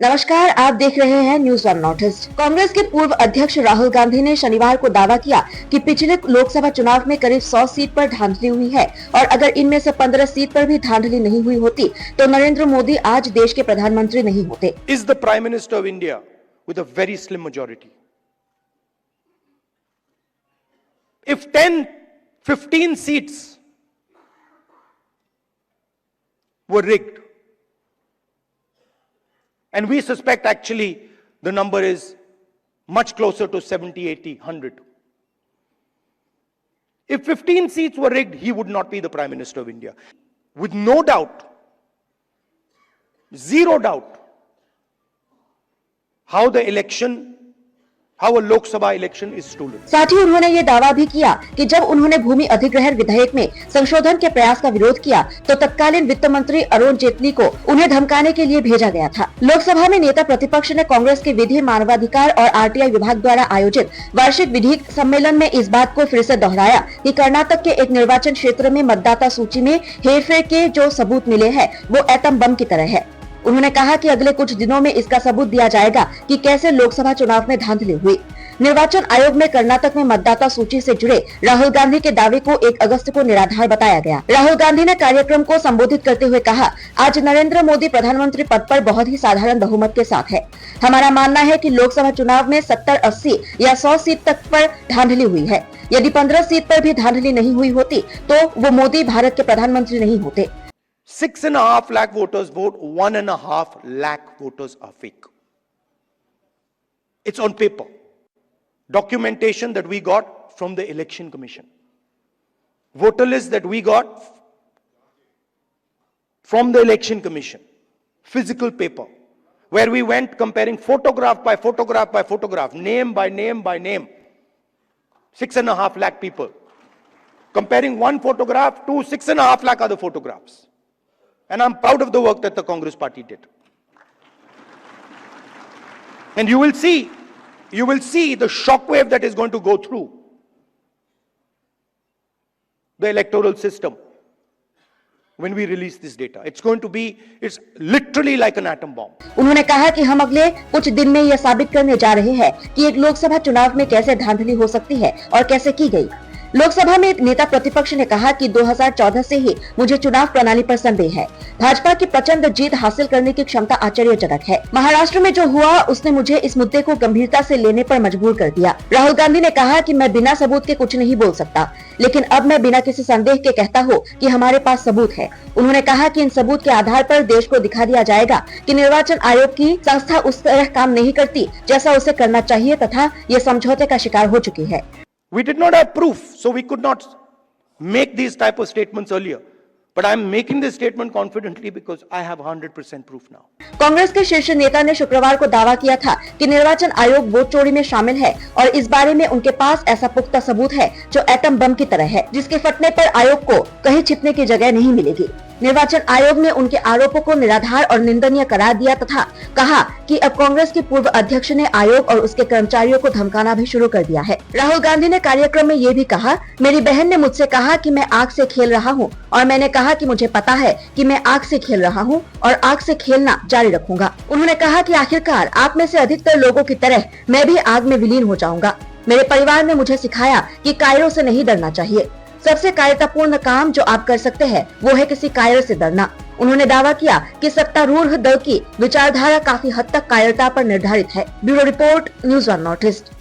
नमस्कार, आप देख रहे हैं news one north east. Congress के पूर्व अध्यक्ष राहुल गांधी ने शनिवार को दावा किया कि पिछले लोकसभा चुनाव में करीब 100 सीट पर धांधली हुई है और अगर इनमें से 15 सीट पर भी धांधली नहीं हुई होती तो नरेंद्र मोदी आज देश के प्रधानमंत्री नहीं होते। Is the Prime Minister of India with a very slim majority. If 10-15 seats were rigged, and we suspect actually the number is much closer to 70, 80, 100. If 15 seats were rigged, he would not be the Prime Minister of India. With no doubt, zero doubt, how a Lok Sabha election is stolen. साथ ही उन्होंने ये दावा भी किया कि जब उन्होंने भूमि अधिग्रहण विधेयक में संशोधन के प्रयास का विरोध किया तो तत्कालीन वित्त मंत्री अरुण जेटली को उन्हें धमकाने के लिए भेजा गया था। लोकसभा में नेता प्रतिपक्ष ने कांग्रेस के विधि, मानवाधिकार और आरटीआई विभाग द्वारा आयोजित वार्षिक विधिक सम्मेलन में इस बात को फिर से दोहराया कि कर्नाटक के एक निर्वाचन क्षेत्र में मतदाता सूची में हेरफेर के जो सबूत मिले हैं वो एटम बम की तरह है। उन्होंने कहा कि अगले कुछ दिनों में इसका सबूत दिया जाएगा कि कैसे लोकसभा चुनाव में धांधली हुई। निर्वाचन आयोग में कर्नाटक में मतदाता सूची से जुड़े राहुल गांधी के दावे को 1 अगस्त को निराधार बताया गया। राहुल गांधी ने कार्यक्रम को संबोधित करते हुए कहा, आज नरेंद्र मोदी प्रधानमंत्री पद पर बहुत ही साधारण बहुमत के साथ है। हमारा मानना है कि लोकसभा चुनाव में 70, 80 या 100 सीट तक पर धांधली हुई है। यदि 15 सीट पर भी धांधली नहीं हुई होती तो वो मोदी भारत के प्रधानमंत्री नहीं होते। 6.5 lakh voters vote, 1.5 lakh voters are fake. It's on paper. Documentation that we got from the Election Commission. Voter list that we got from the Election Commission. Physical paper. Where we went comparing photograph by photograph by photograph, name by name by name. 6.5 lakh people. Comparing one photograph to 6.5 lakh other photographs. And I'm proud of the work that the Congress party did. And you will see the shockwave that is going to go through the electoral system when we release this data. It's literally like an atom bomb. उन्होंने कहा कि हम अगले कुछ दिन में यह साबित करने जा रहे हैं कि एक लोकसभा चुनाव में कैसे धांधली हो सकती है और कैसे की गई। लोकसभा में नेता प्रतिपक्ष ने कहा कि 2014 से ही मुझे चुनाव प्रणाली पर संदेह है। भाजपा की प्रचंड जीत हासिल करने की क्षमता आश्चर्यजनक है। महाराष्ट्र में जो हुआ उसने मुझे इस मुद्दे को गंभीरता से लेने पर मजबूर कर दिया। राहुल गांधी ने कहा कि मैं बिना सबूत के कुछ नहीं बोल सकता, लेकिन अब मैं बिना किसी संदेह के कहता हूँ कि हमारे पास सबूत है। उन्होंने कहा कि इन सबूत के आधार पर देश को दिखा दिया जाएगा कि निर्वाचन आयोग की संस्था उस तरह काम नहीं करती जैसा उसे करना चाहिए तथा ये समझौते का शिकार हो चुकी है। We did not have proof, so we could not make these type of statements earlier. But I am making this statement confidently because I have 100% proof now. Congress के शीर्ष नेता ने शुक्रवार को दावा किया था कि निर्वाचन आयोग वोट चोरी में शामिल है और इस बारे में उनके पास ऐसा पुख्ता सबूत है जो एटम बम की तरह है, जिसके फटने पर आयोग को कहीं छिपने की जगह नहीं मिलेगी। निर्वाचन आयोग ने उनके आरोपों को निराधार और निंदनीय करार दिया तथा कहा कि अब कांग्रेस के पूर्व अध्यक्ष ने आयोग और उसके कर्मचारियों को धमकाना भी शुरू कर दिया है। राहुल गांधी ने कार्यक्रम में ये भी कहा, मेरी बहन ने मुझसे कहा कि मैं आग से खेल रहा हूँ और मैंने कहा कि मुझे पता है कि मैं आग से खेल रहा हूँ और आग से खेलना जारी रखूंगा। उन्होंने कहा कि आखिरकार आप में से अधिकतर लोगों की तरह मैं भी आग में विलीन हो जाऊंगा। मेरे परिवार ने मुझे सिखाया कि कायरों से नहीं डरना चाहिए। सबसे कायरतापूर्ण काम जो आप कर सकते हैं वो है किसी कायर से डरना। उन्होंने दावा किया कि सत्तारूढ़ दल की विचारधारा काफी हद तक कायरता पर निर्धारित है। Bureau report, news one north east.